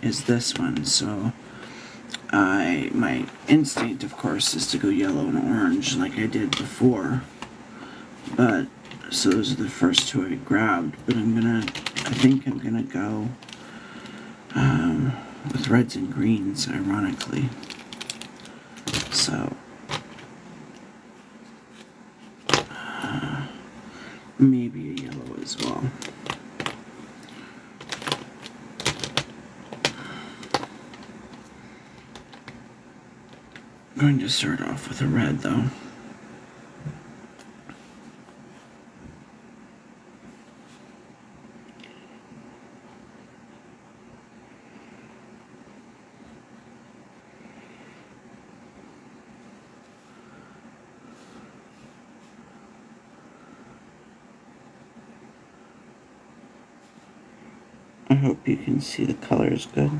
is this one. So my instinct, of course, is to go yellow and orange like I did before. But so those are the first two I grabbed. But I think I'm gonna go with reds and greens, ironically. So maybe a yellow as well. I'm going to start off with a red, though. I hope you can see the colors good.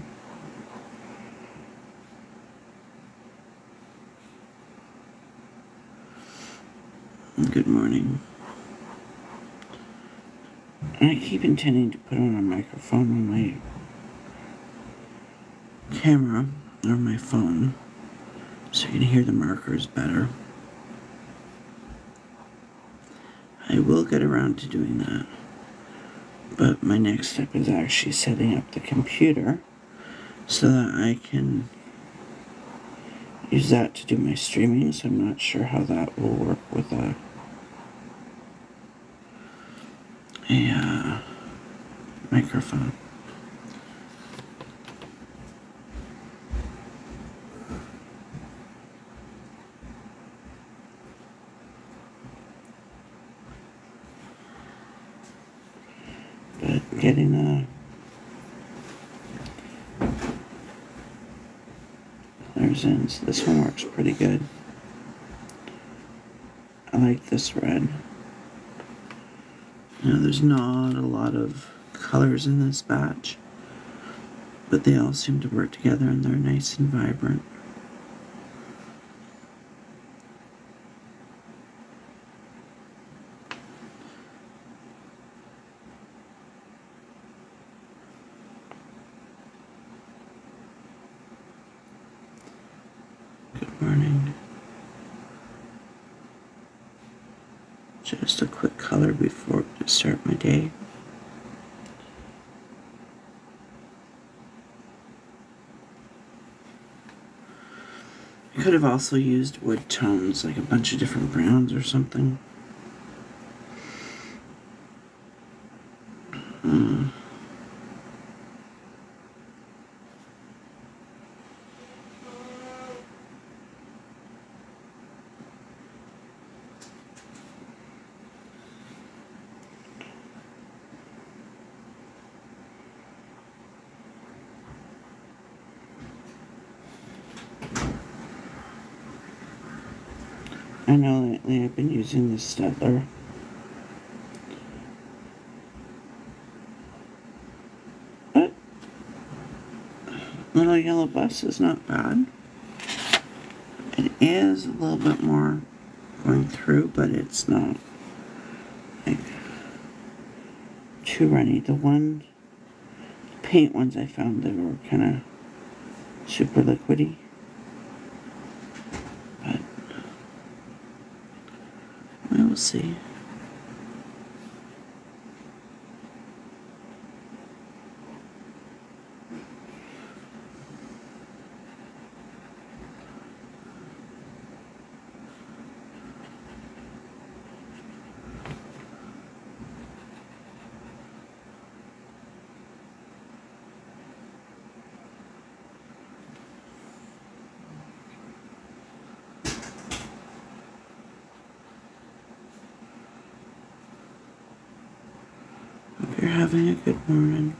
Good morning. I keep intending to put on a microphone on my camera or my phone so you can hear the markers better. I will get around to doing that. But my next step is actually setting up the computer so that I can use that to do my streaming, so I'm not sure how that will work with a microphone. But getting colors in, so this one works pretty good. I like this red. Now there's not a lot of colors in this batch, but they all seem to work together and they're nice and vibrant. Good morning. Just a quick color before I start my day. I could have also used wood tones, like a bunch of different browns or something. I know lately I've been using this Stettler. But little yellow bus is not bad. It is a little bit more going through, but it's not like too runny. The paint ones I found, they were kind of super liquidy. But we'll see. Hope you're having a good morning.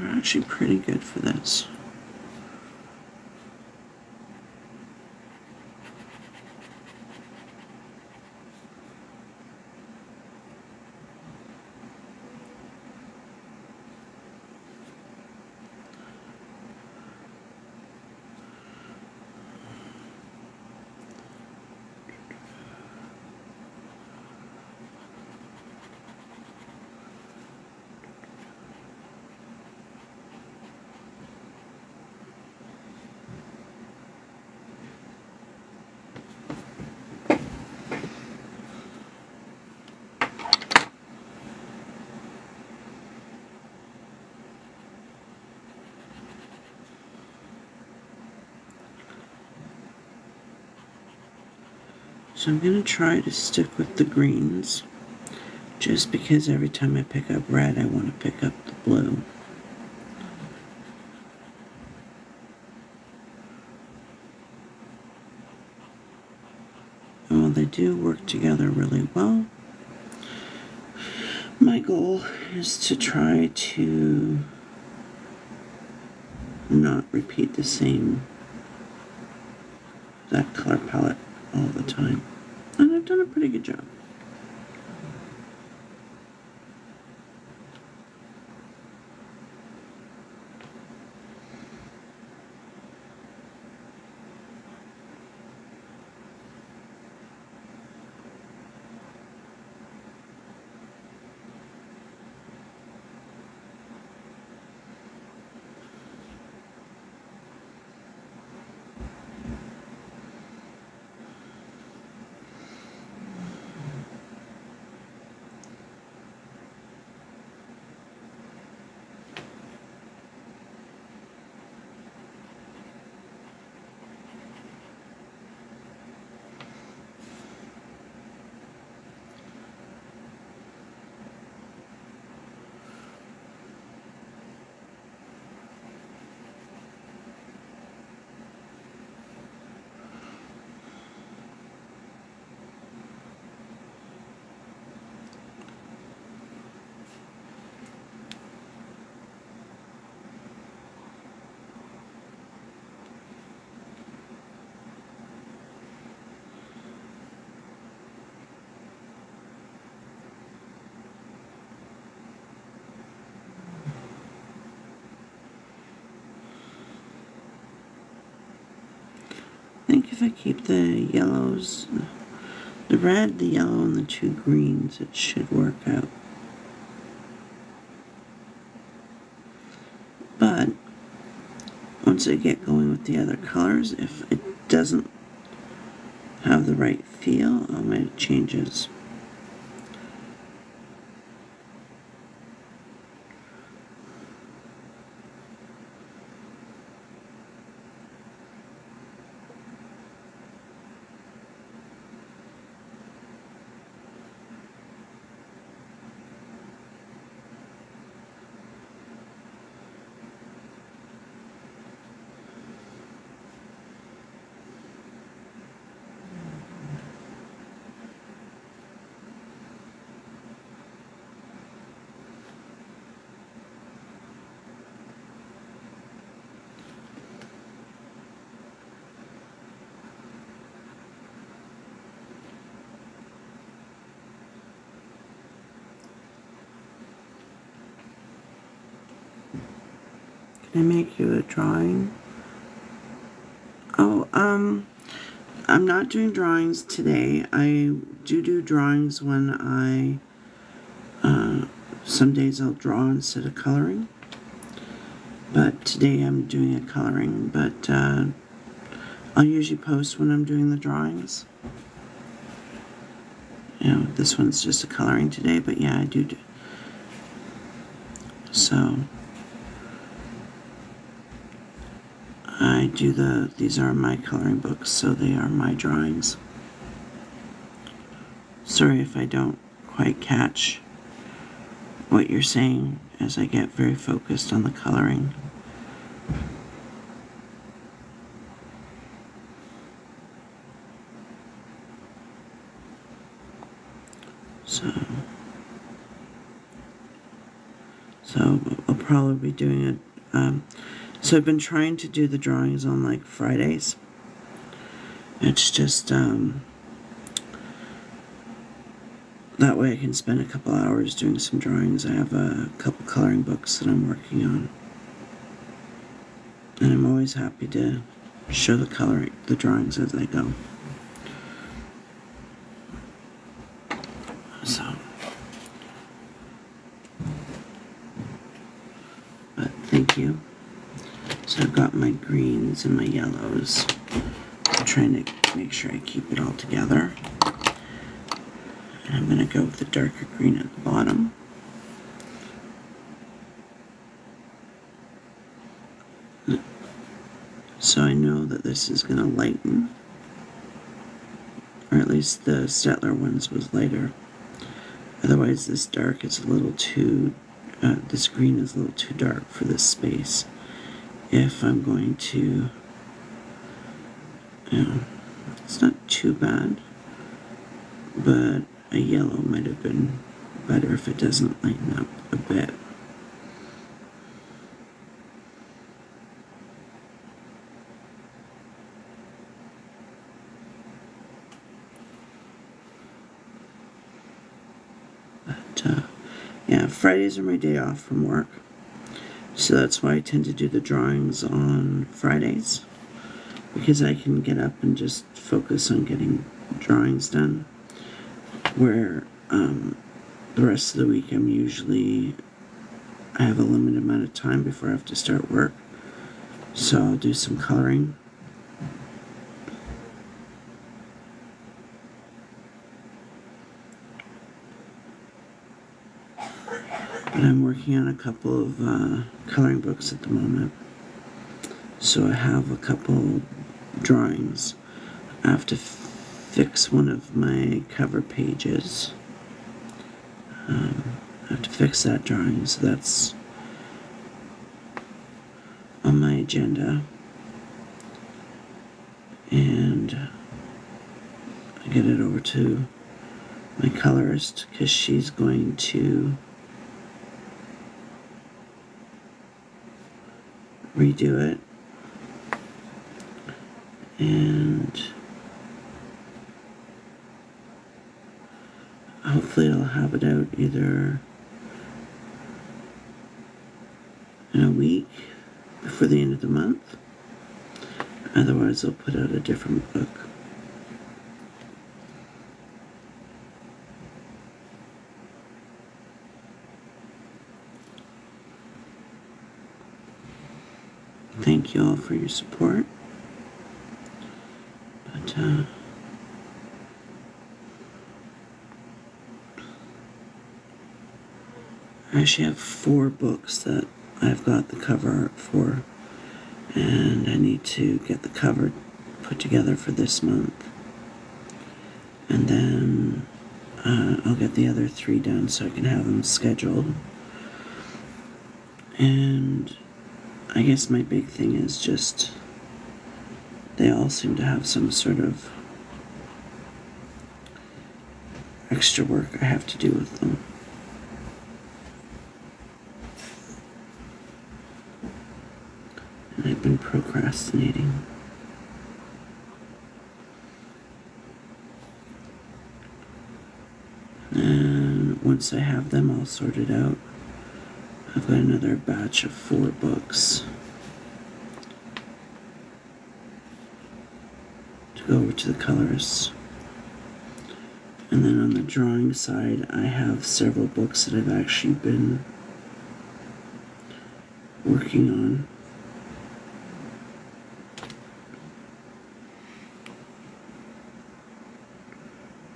are actually pretty good for this. So I'm going to try to stick with the greens, just because every time I pick up red, I want to pick up the blue. And while they do work together really well, my goal is to try to not repeat the same that color palette all the time. And I've done a pretty good job. I think if I keep the yellows, the red, the yellow, and the two greens, it should work out. But once I get going with the other colors, if it doesn't have the right feel, I'll make changes. Can I make you a drawing? Oh, I'm not doing drawings today. I do drawings when some days I'll draw instead of coloring. But today I'm doing a coloring, but I'll usually post when I'm doing the drawings. You know, this one's just a coloring today, but yeah, I do. So I do these are my coloring books, so they are my drawings. Sorry if I don't quite catch what you're saying as I get very focused on the coloring. So I'll probably be doing it. So I've been trying to do the drawings on like Fridays. It's just that way I can spend a couple hours doing some drawings. I have a couple coloring books that I'm working on, and I'm always happy to show the drawings as they go. So, but thank you. So I've got my greens and my yellows. I'm trying to make sure I keep it all together. And I'm going to go with the darker green at the bottom. So I know that this is going to lighten. Or at least the Stettler ones was lighter. Otherwise this dark is a little too, this green is a little too dark for this space. If I'm going to, it's not too bad, but a yellow might have been better if it doesn't lighten up a bit. But, yeah, Fridays are my day off from work. So that's why I tend to do the drawings on Fridays, because I can get up and just focus on getting drawings done, where the rest of the week I have a limited amount of time before I have to start work, so I'll do some coloring. But I'm working on a couple of coloring books at the moment. So I have a couple drawings. I have to fix one of my cover pages. I have to fix that drawing, so that's on my agenda. And I get it over to my colorist because she's going to redo it, and hopefully I'll have it out either in a week before the end of the month. Otherwise I'll put out a different book. Thank you all for your support. But I actually have 4 books that I've got the cover art for, and I need to get the cover put together for this month. And then I'll get the other 3 done so I can have them scheduled. And I guess my big thing is just they all seem to have some sort of extra work I have to do with them. And I've been procrastinating. And once I have them all sorted out, I've got another batch of 4 books to go over to the colorists. And then on the drawing side, I have several books that I've actually been working on.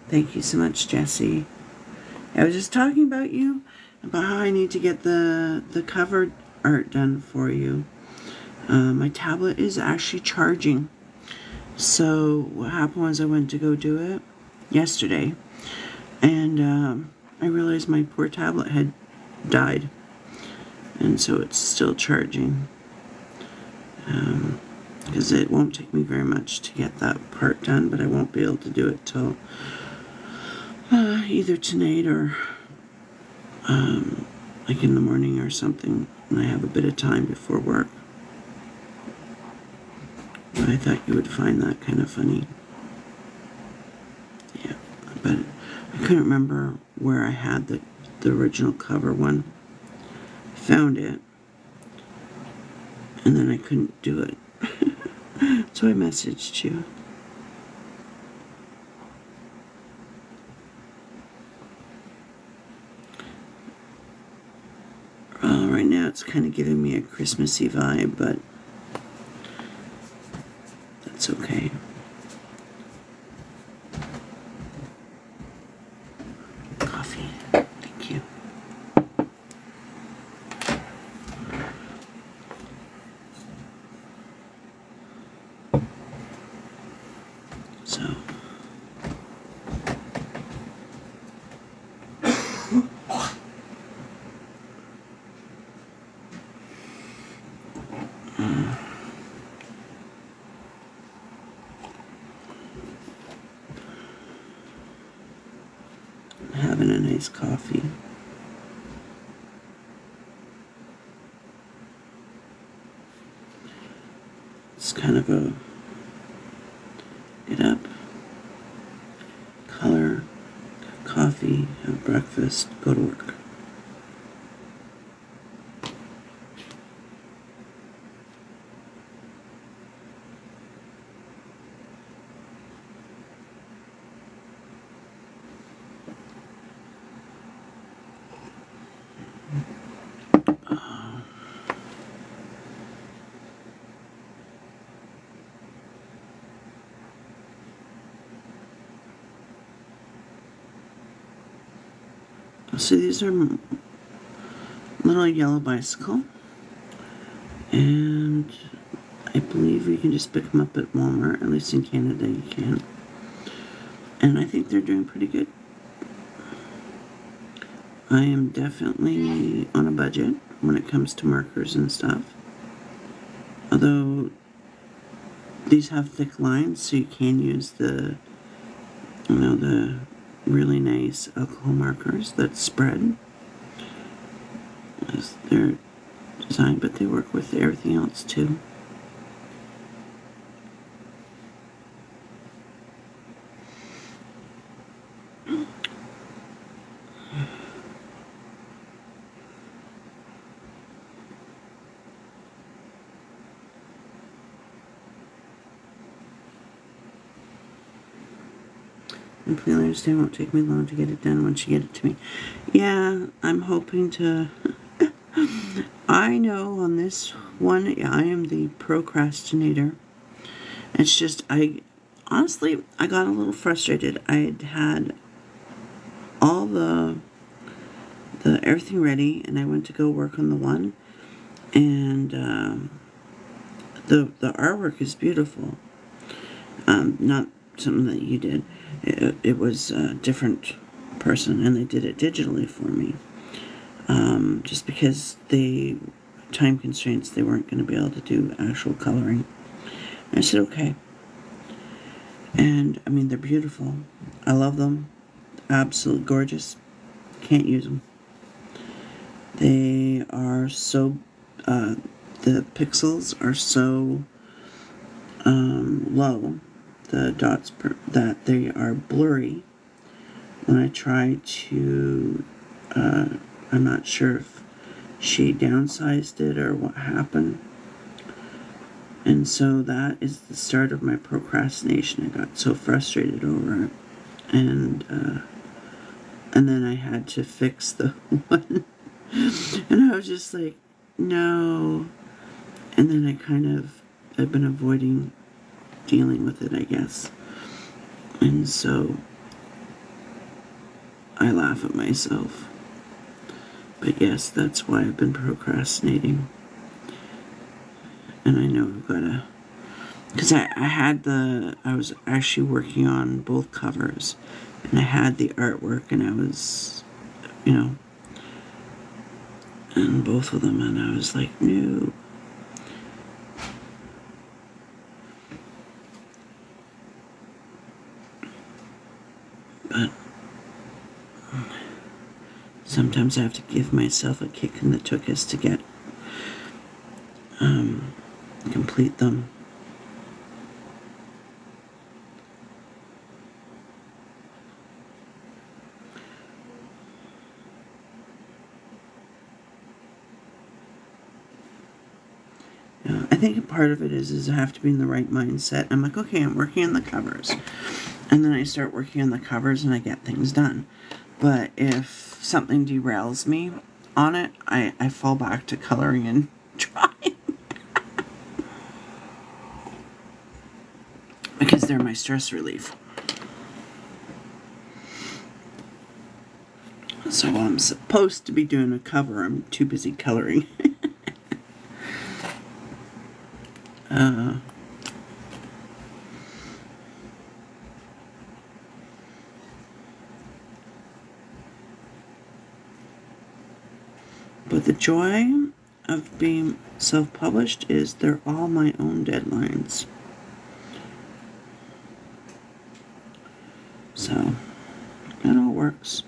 Thank you so much, Jessie. I was just talking about you, about how I need to get the cover art done for you. My tablet is actually charging. So what happened was I went to go do it yesterday, and I realized my poor tablet had died, and so it's still charging. Because it won't take me very much to get that part done, but I won't be able to do it till either tonight or like in the morning or something. when I have a bit of time before work. But I thought you would find that kind of funny. Yeah, but I couldn't remember where I had the original cover one. Found it, and then I couldn't do it. So I messaged you. Right now it's kind of giving me a Christmassy vibe, but that's okay. Coffee. Thank you. So having a nice coffee. It's kind of a get up, color, coffee, have breakfast, go to work. So these are little yellow bicycle, and I believe you can just pick them up at Walmart. At least in Canada you can, and I think they're doing pretty good. I am definitely on a budget when it comes to markers and stuff, although these have thick lines, so you can use the really nice alcohol markers that spread as they're designed, but they work with everything else too. And please understand, it won't take me long to get it done once you get it to me. Yeah, I'm hoping to. I know on this one, I am the procrastinator. It's just, honestly, I got a little frustrated. I'd had all the everything ready, and I went to go work on the one, and the artwork is beautiful. Not something that you did. It was a different person, and they did it digitally for me. Just because time constraints, they weren't going to be able to do actual coloring. And I said, okay. And, I mean, they're beautiful. I love them. Absolutely gorgeous. Can't use them. They are so, the pixels are so low, the dots that they are blurry. When I try to, I'm not sure if she downsized it or what happened. And so that is the start of my procrastination. I got so frustrated over it. And then I had to fix the one. And I was just like, no. And then I've been avoiding dealing with it, I guess. And so I laugh at myself. But yes, that's why I've been procrastinating. And I know I've got to, because I was actually working on both covers, and I had the artwork, and I was, in both of them, and I was like, no. But sometimes I have to give myself a kick in the tuchus to get complete them. I think part of it is I have to be in the right mindset. I'm like, okay, I'm working on the covers. And then I start working on the covers and I get things done. But if something derails me on it, I fall back to coloring and drawing. Because they're my stress relief. So while I'm supposed to be doing a cover, I'm too busy coloring. But the joy of being self-published is they're all my own deadlines. So, it all works.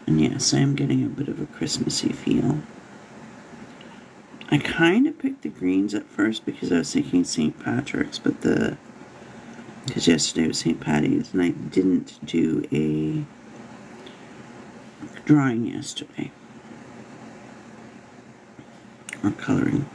And yes, I am getting a bit of a Christmassy feel. I kind of picked the greens at first because I was thinking St. Patrick's, but because yesterday was St. Patty's and I didn't do a drawing yesterday. Or coloring.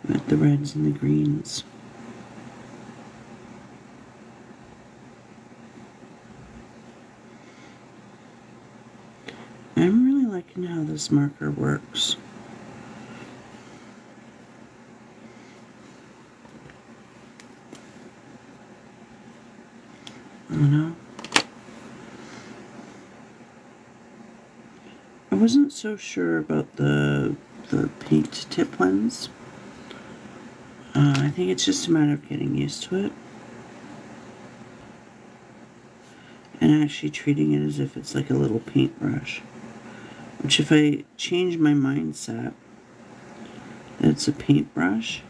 With the reds and the greens. I'm really liking how this marker works. You know? I wasn't so sure about the paint tip ones. I think it's just a matter of getting used to it. And actually treating it as if it's like a little paintbrush. Which if I change my mindset that it's a paintbrush,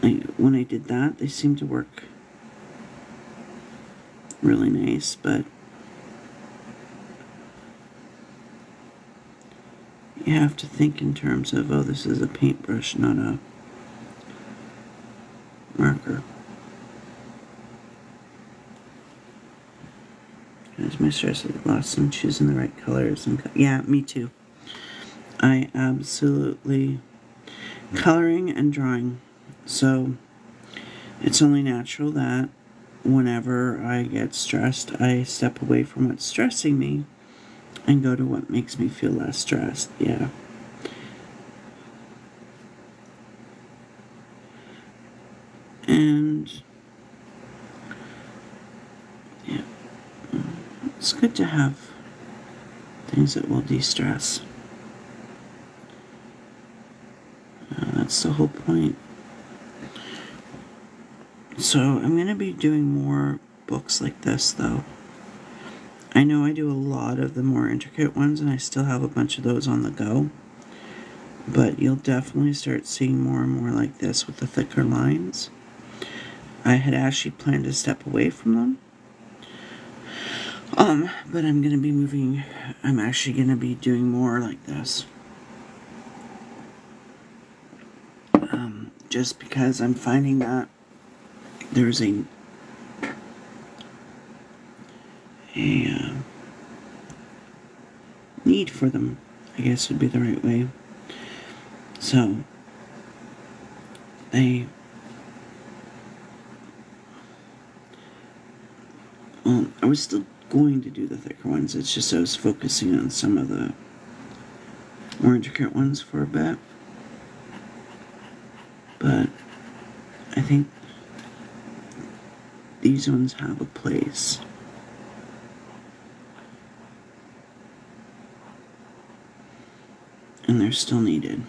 when I did that, they seemed to work really nice, but you have to think in terms of, oh, this is a paintbrush, not a marker. As my stress lost in choosing the right colors. And yeah, me too. I absolutely coloring and drawing. So it's only natural that whenever I get stressed, I step away from what's stressing me and go to what makes me feel less stressed. Yeah. And yeah, it's good to have things that will de-stress. That's the whole point. So I'm going to be doing more books like this, though. I know I do a lot of the more intricate ones, and I still have a bunch of those on the go. But you'll definitely start seeing more and more like this with the thicker lines. I had actually planned to step away from them. But I'm going to be moving. I'm actually going to be doing more like this. Just because I'm finding that there's a need for them, I guess would be the right way. So, I was still going to do the thicker ones, it's just I was focusing on some of the more intricate ones for a bit. But I think these ones have a place. And they're still needed.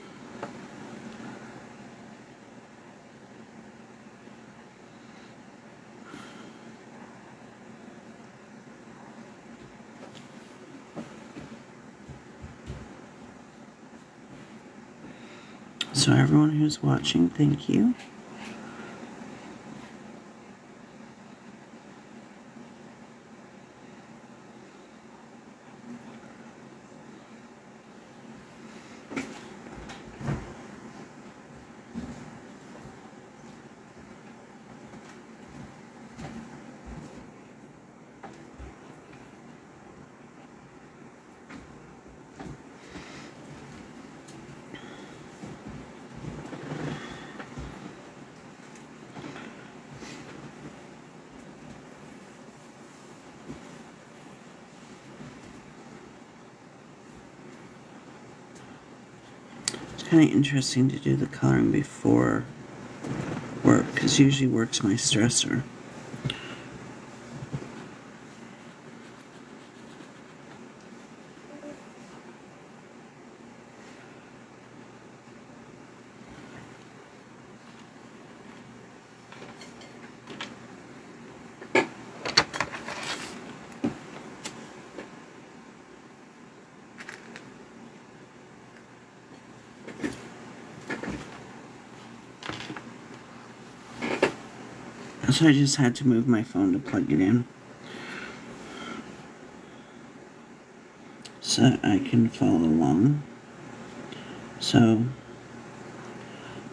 So everyone who's watching, thank you. It's kind of interesting to do the coloring before work, because usually work's my stressor. So I just had to move my phone to plug it in so that I can follow along. So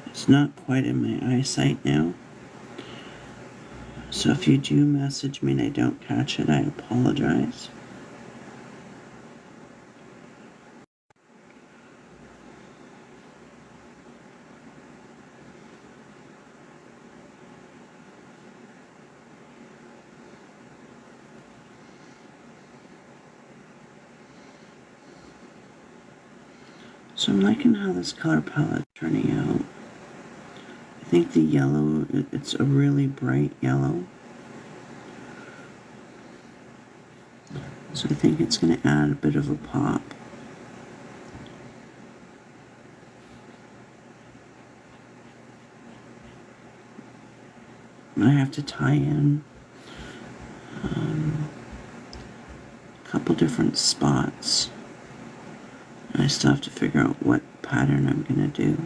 it's not quite in my eyesight now. So if you do message me and I don't catch it, I apologize. So I'm liking how this color palette is turning out. I think the yellow, it's a really bright yellow. So I think it's going to add a bit of a pop. I have to tie in a couple different spots. I still have to figure out what pattern I'm going to do.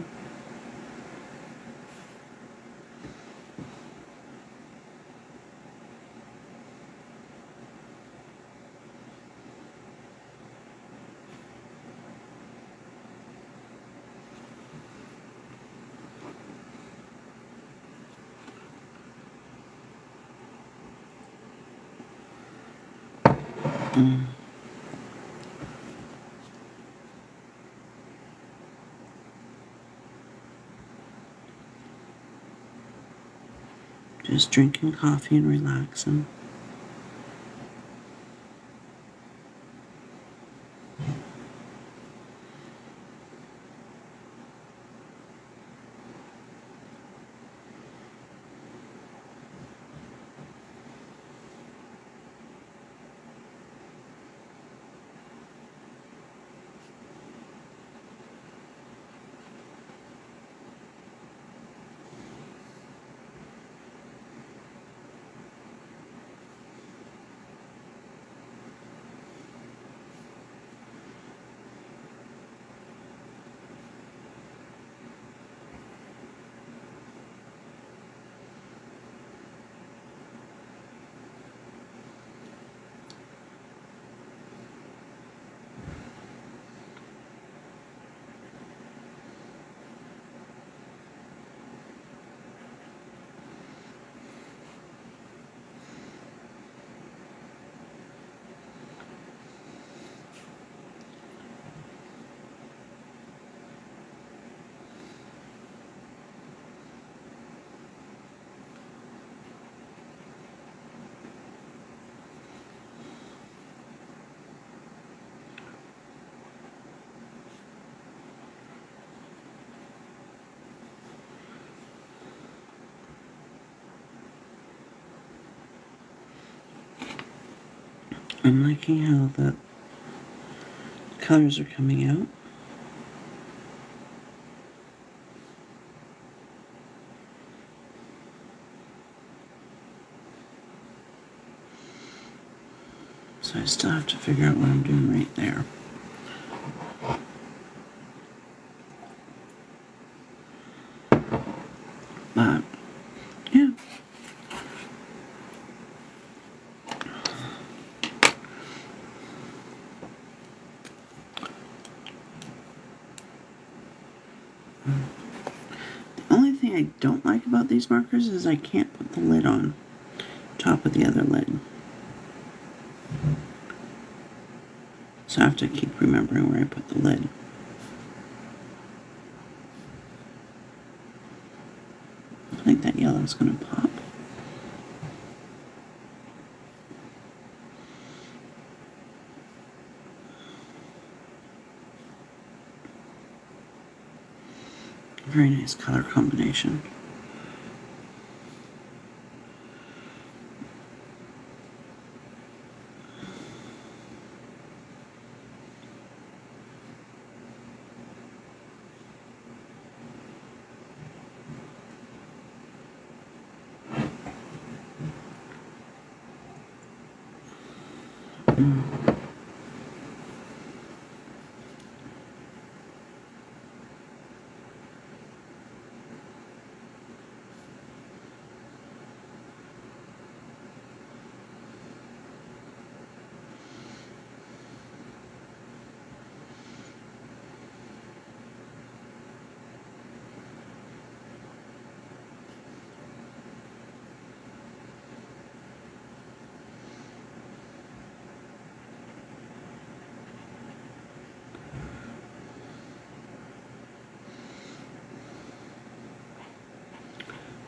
Just drinking coffee and relaxing. I'm liking how the colors are coming out. So I still have to figure out what I'm doing right there. But, yeah. The only thing I don't like about these markers is I can't put the lid on top of the other lid. So I have to keep remembering where I put the lid. I think that yellow's going to pop. Very nice color combination.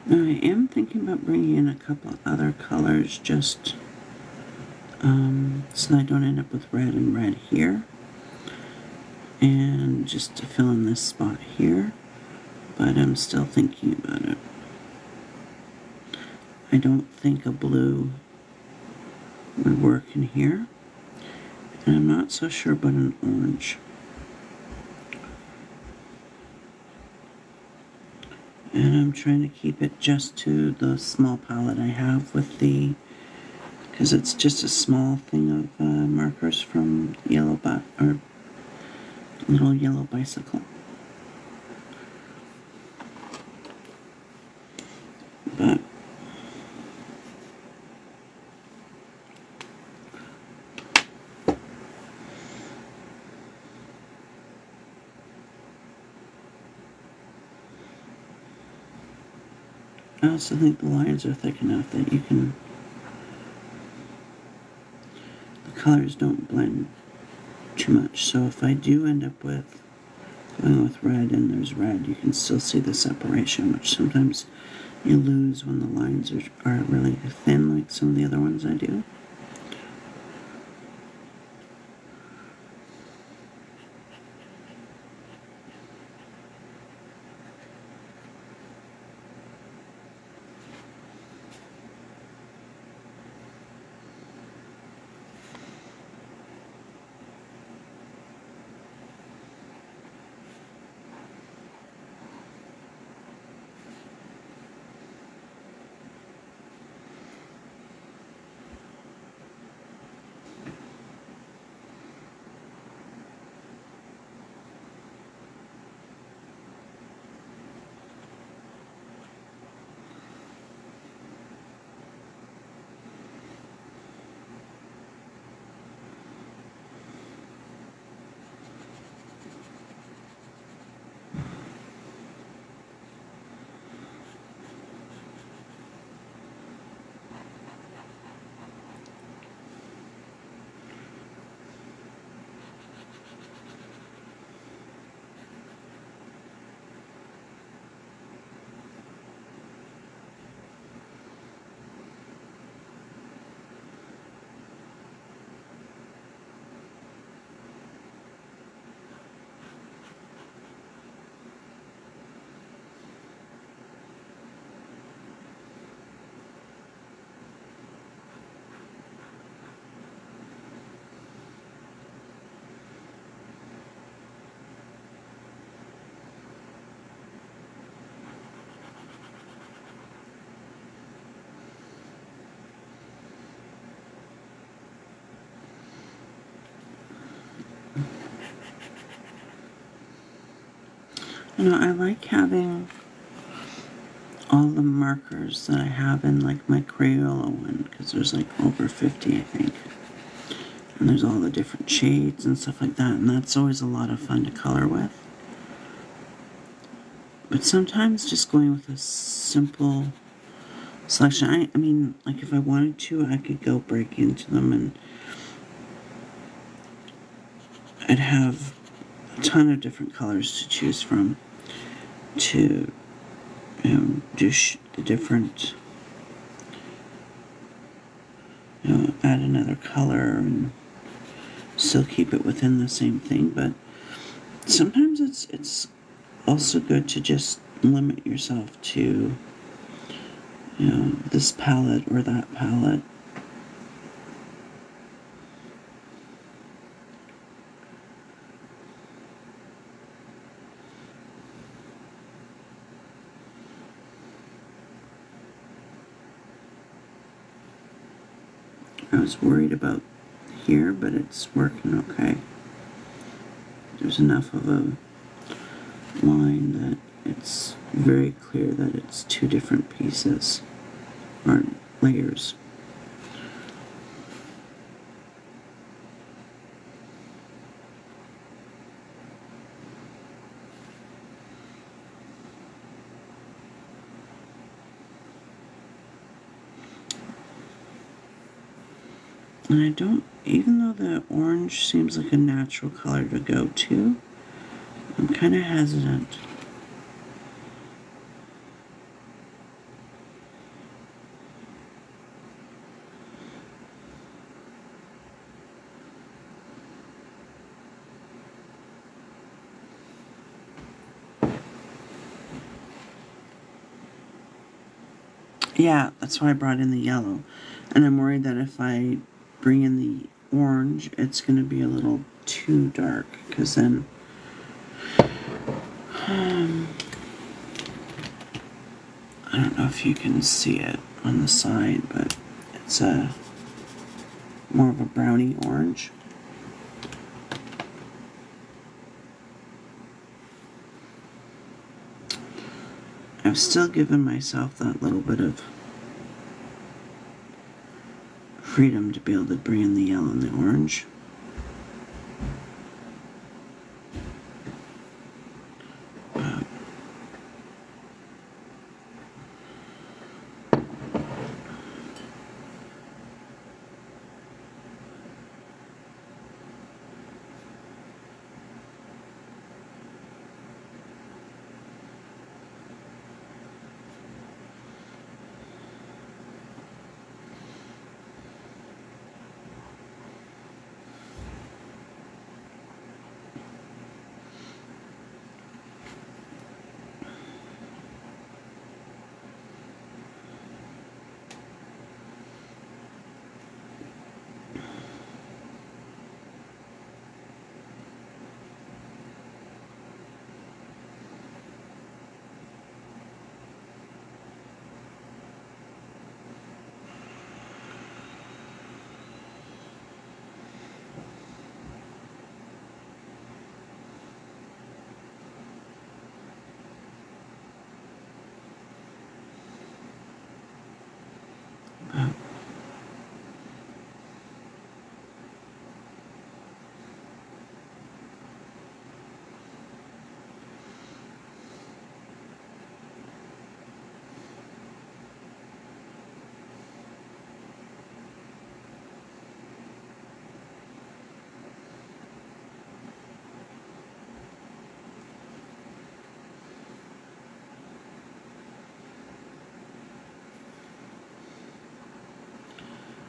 Now I am thinking about bringing in a couple other colors just so I don't end up with red and red here. And just to fill in this spot here. But I'm still thinking about it. I don't think a blue would work in here. And I'm not so sure about an orange. And I'm trying to keep it just to the small palette I have with the, because it's just a small thing of markers from or Little Yellow Bicycle. But I also think the lines are thick enough that you can, the colors don't blend too much. So if I do end up with going with red and there's red, you can still see the separation, which sometimes you lose when the lines are really thin, like some of the other ones I do. You know, I like having all the markers that I have in like my Crayola one, because there's like over 50, I think. And there's all the different shades and stuff like that, and that's always a lot of fun to color with. But sometimes just going with a simple selection, I mean, like if I wanted to, I could go break into them and I'd have a ton of different colors to choose from to, do the different, add another color and still keep it within the same thing. But sometimes it's also good to just limit yourself to, this palette or that palette. I was worried about here, but it's working okay. There's enough of a line that it's very clear that it's two different pieces or layers. And I don't, even though the orange seems like a natural color to go to, I'm kind of hesitant. Yeah, that's why I brought in the yellow. And I'm worried that if I bring in the orange, it's going to be a little too dark, because then I don't know if you can see it on the side, but it's a more of a brownie orange. I've still given myself that little bit of freedom to be able to bring in the yellow and the orange.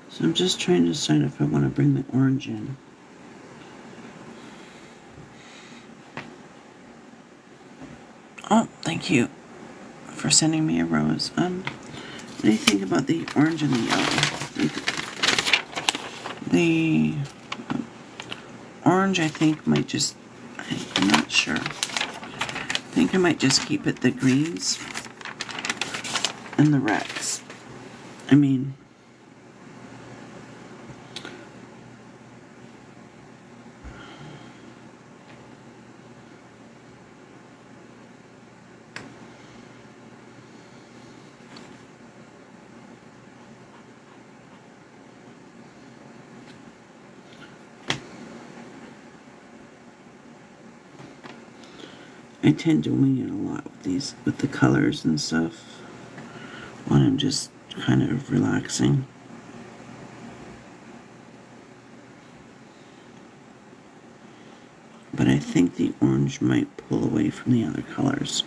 So I'm just trying to decide if I want to bring the orange in. Oh, thank you for sending me a rose. What do you think about the orange and the yellow? The orange, I think, might just, I'm not sure. I think I might just keep it the greens and the reds. I mean, I tend to wing it a lot with these, with the colors and stuff, when I'm just kind of relaxing. But I think the orange might pull away from the other colors.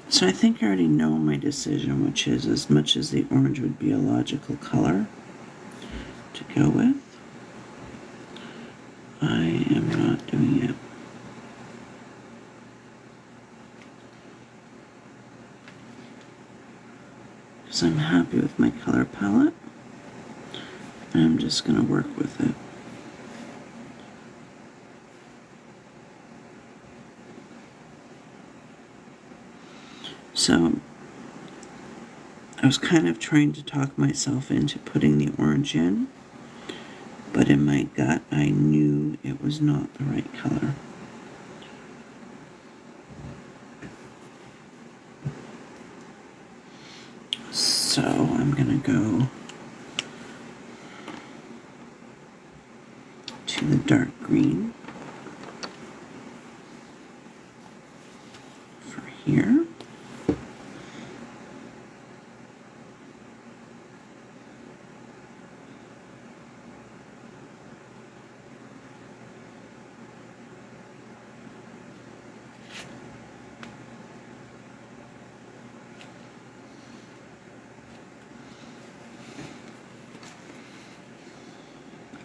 So I think I already know my decision, which is, as much as the orange would be a logical color to go with, I am not doing it. Because I'm happy with my color palette, and I'm just going to work with it. So I was kind of trying to talk myself into putting the orange in, but in my gut I knew it was not the right color. So I'm going to go to the dark green for here.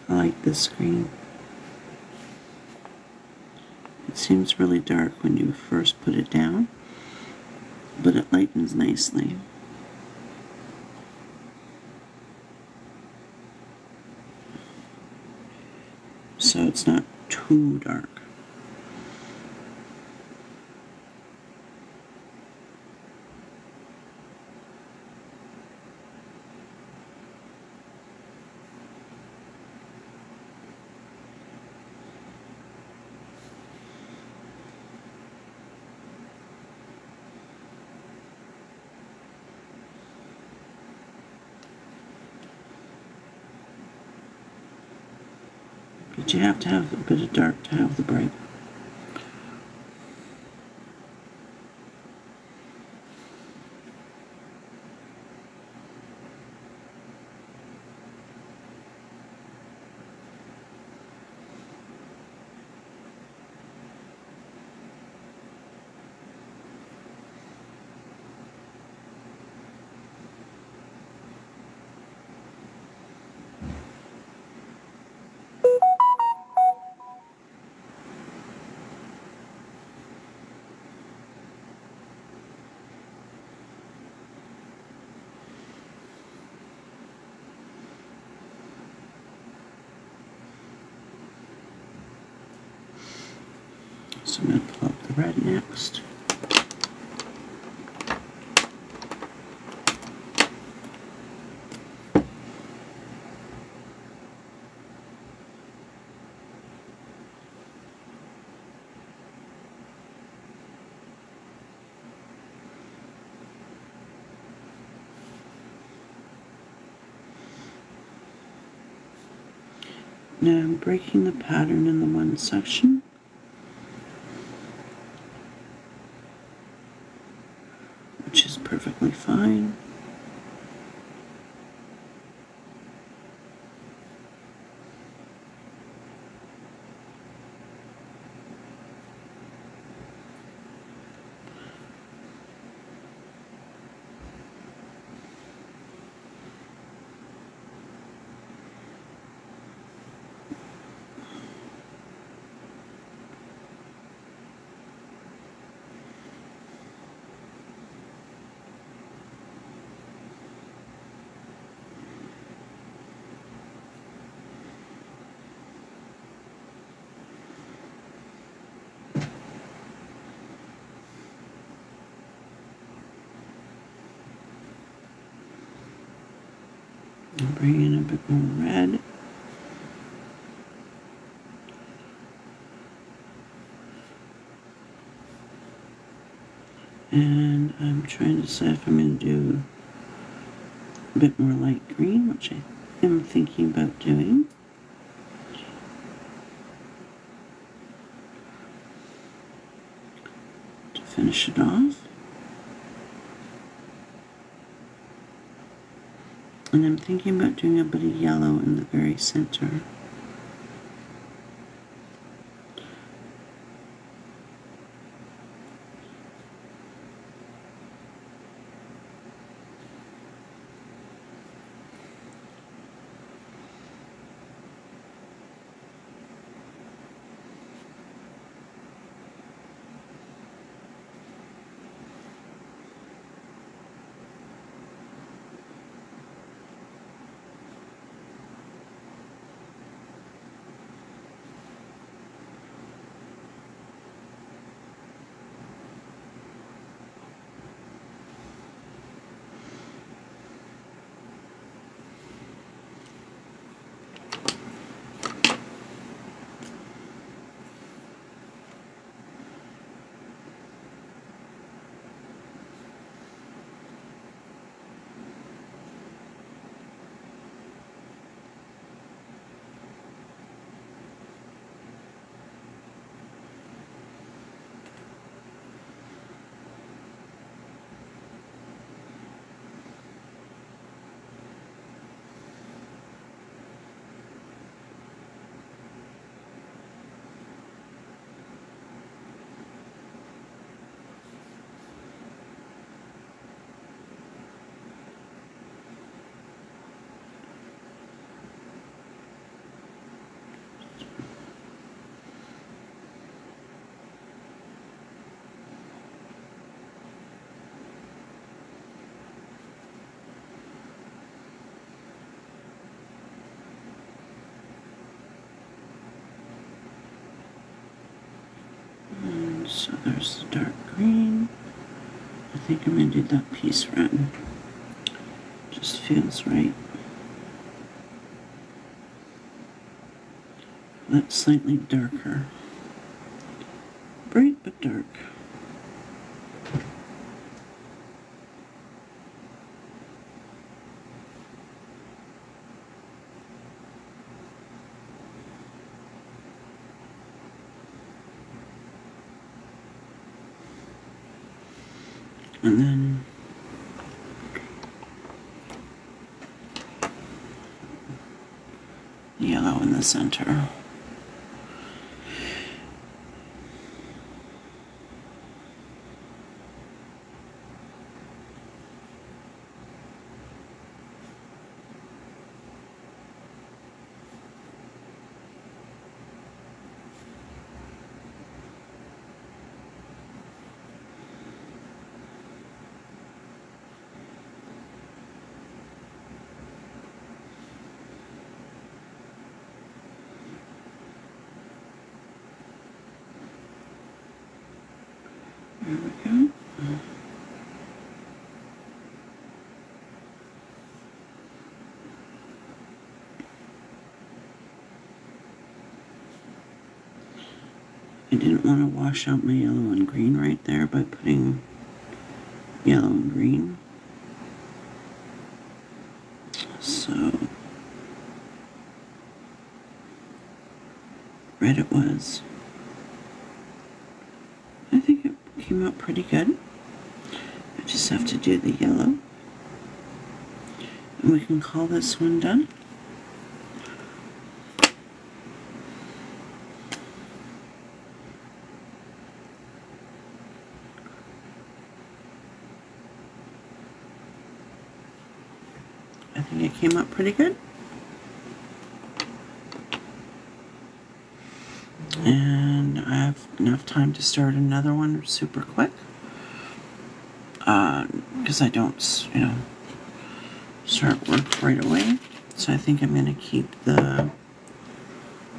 I like this green. It seems really dark when you first put it down, but it lightens nicely. So it's not too dark. But you have to have a bit of dark to have the bright. So I'm going to pull up the red next. Now I'm breaking the pattern in the one section. Which is perfectly fine. I'll bring in a bit more red. And I'm trying to decide if I'm going to do a bit more light green, which I am thinking about doing. To finish it off. And I'm thinking about doing a bit of yellow in the very center. So there's the dark green. I think I'm going to do that piece red. Just feels right. That's slightly darker. Bright but dark. And then yellow in the center. There we go. I didn't want to wash out my yellow and green right there by putting yellow and green. So red it was. I think it came out pretty good. I just have to do the yellow. And we can call this one done. I think it came out pretty good. And I have enough time to start another one super quick. Because I don't, start work right away. So I think I'm going to keep the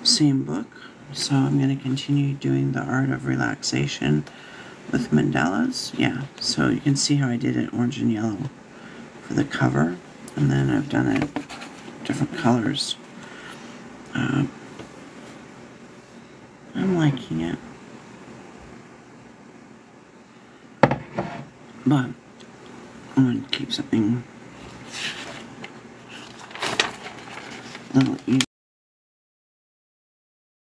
same book. So I'm going to continue doing the Art of Relaxation with Mandalas. Yeah, so you can see how I did it orange and yellow for the cover. And then I've done it different colors. I'm liking it. But I'm going to keep something a little easier.